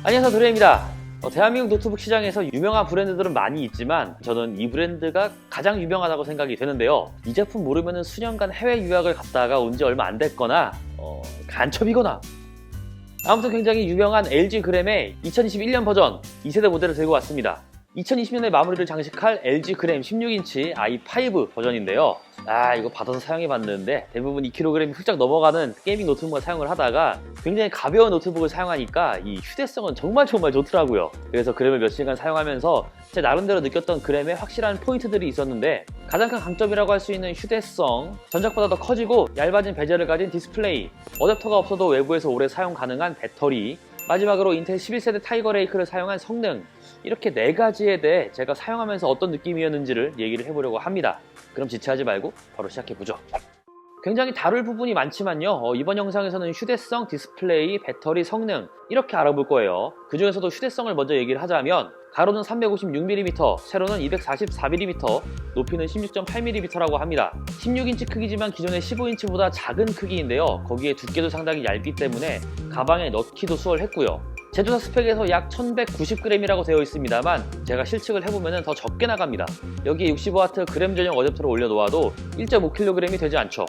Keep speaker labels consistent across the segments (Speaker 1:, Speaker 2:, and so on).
Speaker 1: 안녕하세요, 도레입니다. 대한민국 노트북 시장에서 유명한 브랜드들은 많이 있지만 저는 이 브랜드가 가장 유명하다고 생각이 되는데요. 이 제품 모르면 수년간 해외 유학을 갔다가 온 지 얼마 안 됐거나 간첩이거나 아무튼 굉장히 유명한 LG 그램의 2021년 버전 2세대 모델을 들고 왔습니다. 2020년에 마무리를 장식할 LG 그램 16인치 i5 버전인데요. 이거 받아서 사용해봤는데 대부분 2kg이 훌쩍 넘어가는 게이밍 노트북을 사용을 하다가 굉장히 가벼운 노트북을 사용하니까 이 휴대성은 정말 좋더라고요. 그래서 그램을 며칠간 사용하면서 제 나름대로 느꼈던 그램의 확실한 포인트들이 있었는데, 가장 큰 강점이라고 할 수 있는 휴대성, 전작보다 더 커지고 얇아진 베젤을 가진 디스플레이, 어댑터가 없어도 외부에서 오래 사용 가능한 배터리, 마지막으로 인텔 11세대 타이거 레이크를 사용한 성능, 이렇게 4가지에 대해 제가 사용하면서 어떤 느낌이었는지를 얘기를 해보려고 합니다. 그럼 지체하지 말고 바로 시작해보죠. 굉장히 다룰 부분이 많지만요, 이번 영상에서는 휴대성, 디스플레이, 배터리, 성능 이렇게 알아볼 거예요. 그 중에서도 휴대성을 먼저 얘기를 하자면 가로는 356mm, 세로는 244mm, 높이는 16.8mm라고 합니다. 16인치 크기지만 기존의 15인치보다 작은 크기인데요. 거기에 두께도 상당히 얇기 때문에 가방에 넣기도 수월했고요. 제조사 스펙에서 약 1190g이라고 되어 있습니다만 제가 실측을 해보면 더 적게 나갑니다. 여기에 65W 그램 전용 어댑터를 올려놓아도 1.5kg이 되지 않죠.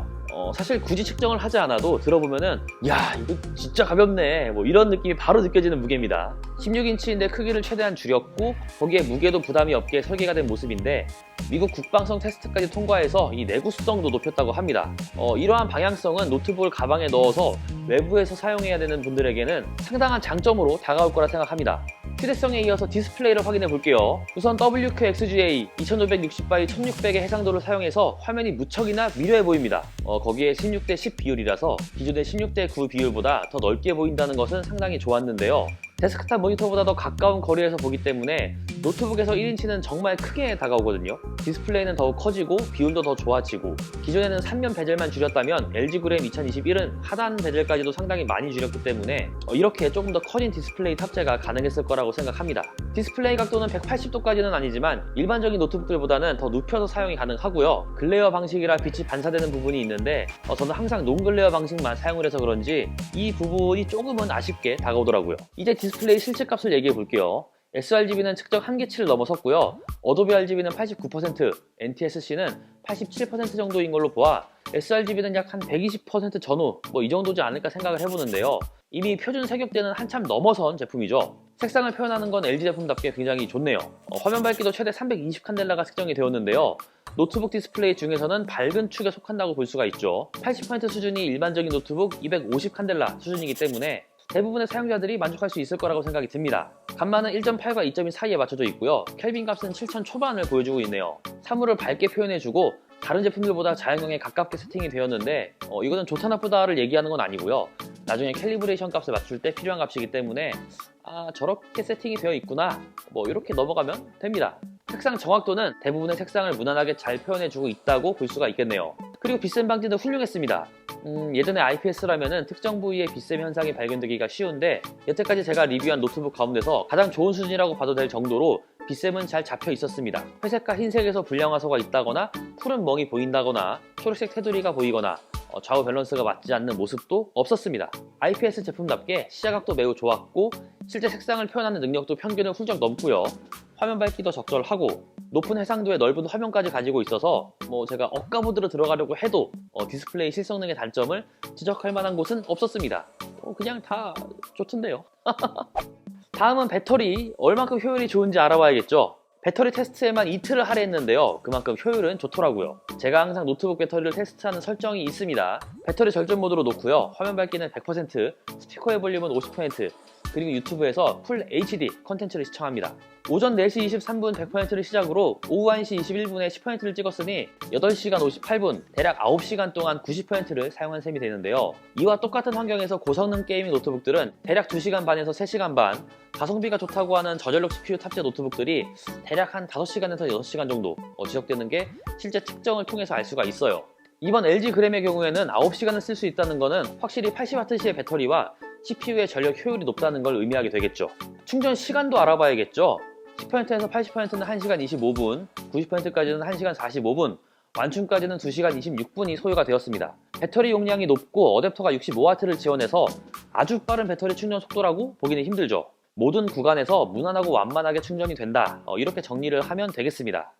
Speaker 1: 사실 굳이 측정을 하지 않아도 들어보면은 야, 이거 진짜 가볍네, 이런 느낌이 바로 느껴지는 무게입니다. 16인치인데 크기를 최대한 줄였고 거기에 무게도 부담이 없게 설계가 된 모습인데, 미국 국방성 테스트까지 통과해서 이 내구성도 높였다고 합니다. 이러한 방향성은 노트북을 가방에 넣어서 외부에서 사용해야 되는 분들에게는 상당한 장점으로 다가올 거라 생각합니다. 휴대성에 이어서 디스플레이를 확인해 볼게요. 우선 WQXGA 2560x 1600의 해상도를 사용해서 화면이 무척이나 미려해 보입니다. 거기에 16:10 비율이라서 기존의 16:9 비율보다 더 넓게 보인다는 것은 상당히 좋았는데요. 데스크탑 모니터보다 더 가까운 거리에서 보기 때문에 노트북에서 1인치는 정말 크게 다가오거든요. 디스플레이는 더욱 커지고 비율도 더 좋아지고, 기존에는 3면 베젤만 줄였다면 LG 그램 2021은 하단 베젤까지도 상당히 많이 줄였기 때문에 이렇게 조금 더 커진 디스플레이 탑재가 가능했을 거라고 생각합니다. 디스플레이 각도는 180도까지는 아니지만 일반적인 노트북들보다는 더 눕혀서 사용이 가능하고요. 글레어 방식이라 빛이 반사되는 부분이 있는데 저는 항상 논글레어 방식만 사용을 해서 그런지 이 부분이 조금은 아쉽게 다가오더라고요. 이제 디스플레이 실측값을 얘기해 볼게요. sRGB는 측정 한계치를 넘어섰고요. 어도비 RGB는 89%, NTSC는 87% 정도인 걸로 보아 sRGB는 약 한 120% 전후 이 정도지 않을까 생각을 해보는데요. 이미 표준 색역대는 한참 넘어선 제품이죠. 색상을 표현하는 건 LG 제품답게 굉장히 좋네요. 화면 밝기도 최대 320 칸델라가 측정이 되었는데요. 노트북 디스플레이 중에서는 밝은 축에 속한다고 볼 수가 있죠. 80% 수준이 일반적인 노트북 250 칸델라 수준이기 때문에 대부분의 사용자들이 만족할 수 있을 거라고 생각이 듭니다. 감마는 1.8과 2.2 사이에 맞춰져 있고요. 켈빈 값은 7000 초반을 보여주고 있네요. 사물을 밝게 표현해주고 다른 제품들보다 자연광에 가깝게 세팅이 되었는데 이거는 좋다 나쁘다를 얘기하는 건 아니고요. 나중에 캘리브레이션 값을 맞출 때 필요한 값이기 때문에 저렇게 세팅이 되어 있구나, 이렇게 넘어가면 됩니다. 색상 정확도는 대부분의 색상을 무난하게 잘 표현해주고 있다고 볼 수가 있겠네요. 그리고 빛샘 방지도 훌륭했습니다. 예전에 IPS라면은 특정 부위의 빛샘 현상이 발견되기가 쉬운데 여태까지 제가 리뷰한 노트북 가운데서 가장 좋은 수준이라고 봐도 될 정도로 빛샘은 잘 잡혀 있었습니다. 회색과 흰색에서 불량화소가 있다거나 푸른 멍이 보인다거나 초록색 테두리가 보이거나 좌우 밸런스가 맞지 않는 모습도 없었습니다. IPS 제품답게 시야각도 매우 좋았고 실제 색상을 표현하는 능력도 평균을 훌쩍 넘고요. 화면 밝기도 적절하고 높은 해상도에 넓은 화면까지 가지고 있어서 제가 억가모드로 들어가려고 해도 디스플레이 실성능의 단점을 지적할 만한 곳은 없었습니다. 그냥 다 좋던데요. 다음은 배터리, 얼만큼 효율이 좋은지 알아봐야겠죠. 배터리 테스트에만 이틀을 할애했는데요. 그만큼 효율은 좋더라고요. 제가 항상 노트북 배터리를 테스트하는 설정이 있습니다. 배터리 절전 모드로 놓고요. 화면 밝기는 100%, 스피커의 볼륨은 50%, 그리고 유튜브에서 풀 HD 컨텐츠를 시청합니다. 오전 4시 23분 100%를 시작으로 오후 1시 21분에 10%를 찍었으니 8시간 58분, 대략 9시간 동안 90%를 사용한 셈이 되는데요. 이와 똑같은 환경에서 고성능 게이밍 노트북들은 대략 2시간 반에서 3시간 반, 가성비가 좋다고 하는 저전력 CPU 탑재 노트북들이 대략 한 5시간에서 6시간 정도 지속되는 게 실제 측정을 통해서 알 수가 있어요. 이번 LG 그램의 경우에는 9시간을 쓸 수 있다는 것은 확실히 80W의 배터리와 CPU의 전력 효율이 높다는 걸 의미하게 되겠죠. 충전 시간도 알아봐야겠죠. 10%에서 80%는 1시간 25분, 90%까지는 1시간 45분, 완충까지는 2시간 26분이 소요가 되었습니다. 배터리 용량이 높고 어댑터가 65W를 지원해서 아주 빠른 배터리 충전 속도라고 보기는 힘들죠. 모든 구간에서 무난하고 완만하게 충전이 된다. 이렇게 정리를 하면 되겠습니다.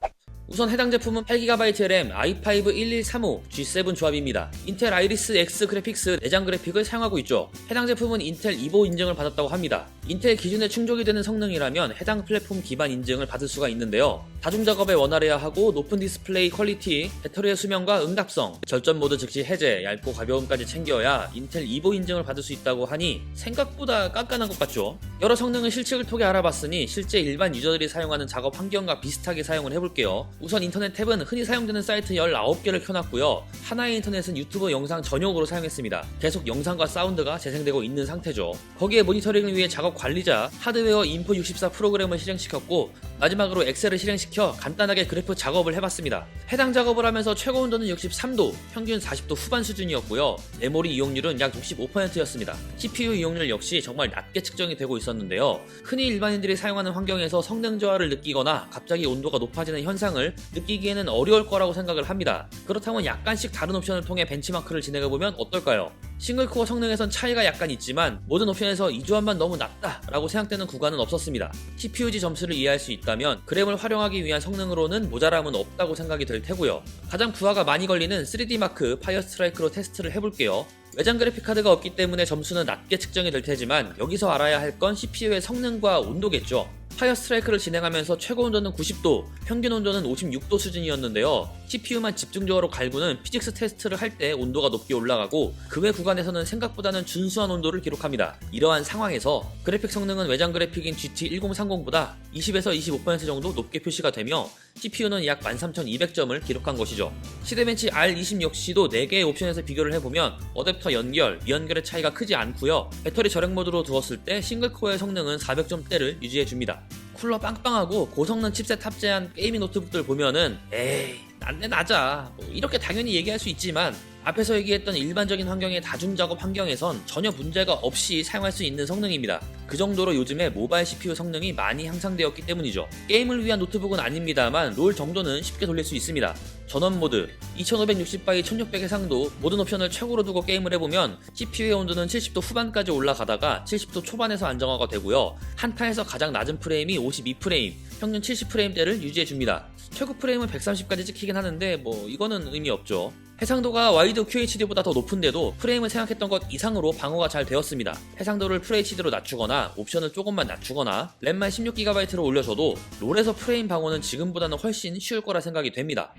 Speaker 1: 우선 해당 제품은 8GB 램 i5 1135 G7 조합입니다. 인텔 아이리스 X 그래픽스 내장 그래픽을 사용하고 있죠. 해당 제품은 인텔 이보 인증을 받았다고 합니다. 인텔 기준에 충족이 되는 성능이라면 해당 플랫폼 기반 인증을 받을 수가 있는데요. 다중 작업에 원활해야 하고 높은 디스플레이 퀄리티, 배터리의 수명과 응답성, 절전 모드 즉시 해제, 얇고 가벼움까지 챙겨야 인텔 이보 인증을 받을 수 있다고 하니 생각보다 깐깐한 것 같죠. 여러 성능을 실측을 통해 알아봤으니 실제 일반 유저들이 사용하는 작업 환경과 비슷하게 사용을 해볼게요. 우선 인터넷 탭은 흔히 사용되는 사이트 19개를 켜놨고요. 하나의 인터넷은 유튜브 영상 전용으로 사용했습니다. 계속 영상과 사운드가 재생되고 있는 상태죠. 거기에 모니터링을 위해 작업 관리자, 하드웨어 인포 64 프로그램을 실행시켰고 마지막으로 엑셀을 실행시켜 간단하게 그래프 작업을 해봤습니다. 해당 작업을 하면서 최고 온도는 63도, 평균 40도 후반 수준이었고요. 메모리 이용률은 약 65%였습니다. CPU 이용률 역시 정말 낮게 측정이 되고 있었는데요. 흔히 일반인들이 사용하는 환경에서 성능 저하를 느끼거나 갑자기 온도가 높아지는 현상을 느끼기에는 어려울 거라고 생각을 합니다. 그렇다면 약간씩 다른 옵션을 통해 벤치마크를 진행해보면 어떨까요? 싱글코어 성능에선 차이가 약간 있지만 모든 옵션에서 이 조합만 너무 낮다 라고 생각되는 구간은 없었습니다. CPUG 점수를 이해할 수 있다면 그램을 활용하기 위한 성능으로는 모자람은 없다고 생각이 될 테고요. 가장 부하가 많이 걸리는 3D마크 파이어 스트라이크로 테스트를 해볼게요. 외장 그래픽카드가 없기 때문에 점수는 낮게 측정이 될 테지만 여기서 알아야 할 건 CPU의 성능과 온도겠죠. 파이어 스트라이크를 진행하면서 최고 온도는 90도, 평균 온도는 56도 수준이었는데요. CPU만 집중적으로 갈구는 피직스 테스트를 할 때 온도가 높게 올라가고 그 외 구간에서는 생각보다는 준수한 온도를 기록합니다. 이러한 상황에서 그래픽 성능은 외장 그래픽인 GT 1030보다 20에서 25% 정도 높게 표시가 되며 CPU는 약 13200점을 기록한 것이죠. 시대벤치 R20 역시도 4개의 옵션에서 비교를 해보면 어댑터 연결, 미연결의 차이가 크지 않고요. 배터리 절약 모드로 두었을 때 싱글코어의 성능은 400점대를 유지해줍니다. 쿨러 빵빵하고 고성능 칩셋 탑재한 게이밍 노트북들 보면은 에이 난데 낮아 이렇게 당연히 얘기할 수 있지만 앞에서 얘기했던 일반적인 환경의 다중작업 환경에선 전혀 문제가 없이 사용할 수 있는 성능입니다. 그 정도로 요즘에 모바일 CPU 성능이 많이 향상되었기 때문이죠. 게임을 위한 노트북은 아닙니다만 롤 정도는 쉽게 돌릴 수 있습니다. 전원 모드, 2560x 1600 해상도 모든 옵션을 최고로 두고 게임을 해보면 CPU의 온도는 70도 후반까지 올라가다가 70도 초반에서 안정화가 되고요. 한타에서 가장 낮은 프레임이 52프레임, 평균 70프레임대를 유지해줍니다. 최고 프레임은 130까지 찍히긴 하는데 이거는 의미 없죠. 해상도가 와이드 QHD보다 더 높은데도 프레임을 생각했던 것 이상으로 방어가 잘 되었습니다. 해상도를 FHD로 낮추거나 옵션을 조금만 낮추거나 램만 16GB로 올려줘도 롤에서 프레임 방어는 지금보다는 훨씬 쉬울 거라 생각이 됩니다.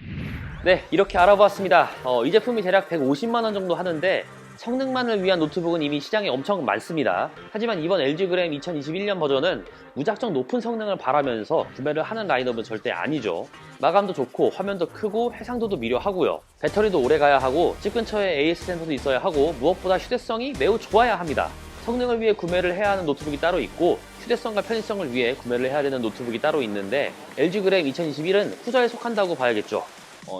Speaker 1: 네, 이렇게 알아보았습니다. 이 제품이 대략 150만원 정도 하는데 성능만을 위한 노트북은 이미 시장에 엄청 많습니다. 하지만 이번 LG 그램 2021년 버전은 무작정 높은 성능을 바라면서 구매를 하는 라인업은 절대 아니죠. 마감도 좋고 화면도 크고 해상도도 미려하고요. 배터리도 오래가야 하고 집 근처에 AS 센서도 있어야 하고 무엇보다 휴대성이 매우 좋아야 합니다. 성능을 위해 구매를 해야 하는 노트북이 따로 있고 휴대성과 편의성을 위해 구매를 해야 되는 노트북이 따로 있는데 LG 그램 2021은 후자에 속한다고 봐야겠죠.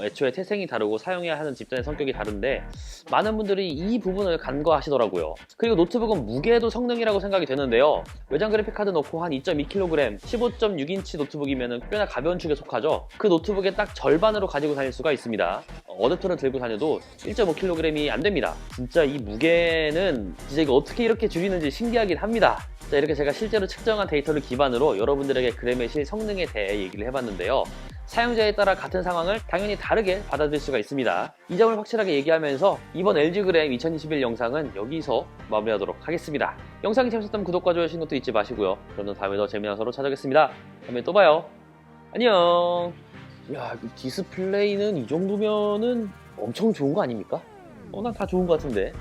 Speaker 1: 애초에 태생이 다르고 사용해야 하는 집단의 성격이 다른데 많은 분들이 이 부분을 간과하시더라고요. 그리고 노트북은 무게도 성능이라고 생각이 되는데요. 외장 그래픽카드 넣고 한 2.2kg, 15.6인치 노트북이면 꽤나 가벼운 축에 속하죠. 그 노트북의 딱 절반으로 가지고 다닐 수가 있습니다. 어댑터를 들고 다녀도 1.5kg이 안 됩니다. 진짜 이 무게는 진짜 이거 어떻게 이렇게 줄이는지 신기하긴 합니다. 자, 이렇게 제가 실제로 측정한 데이터를 기반으로 여러분들에게 그램의 실 성능에 대해 얘기를 해봤는데요. 사용자에 따라 같은 상황을 당연히 다르게 받아들일 수가 있습니다. 이 점을 확실하게 얘기하면서 이번 LG 그램 2021 영상은 여기서 마무리하도록 하겠습니다. 영상이 재밌었다면 구독과 좋아요 하시는 것도 잊지 마시고요. 저는 다음에 더 재미난 영상으로 찾아오겠습니다. 다음에 또 봐요. 안녕. 야, 디스플레이는 이 정도면은 엄청 좋은 거 아닙니까? 난 다 좋은 거 같은데.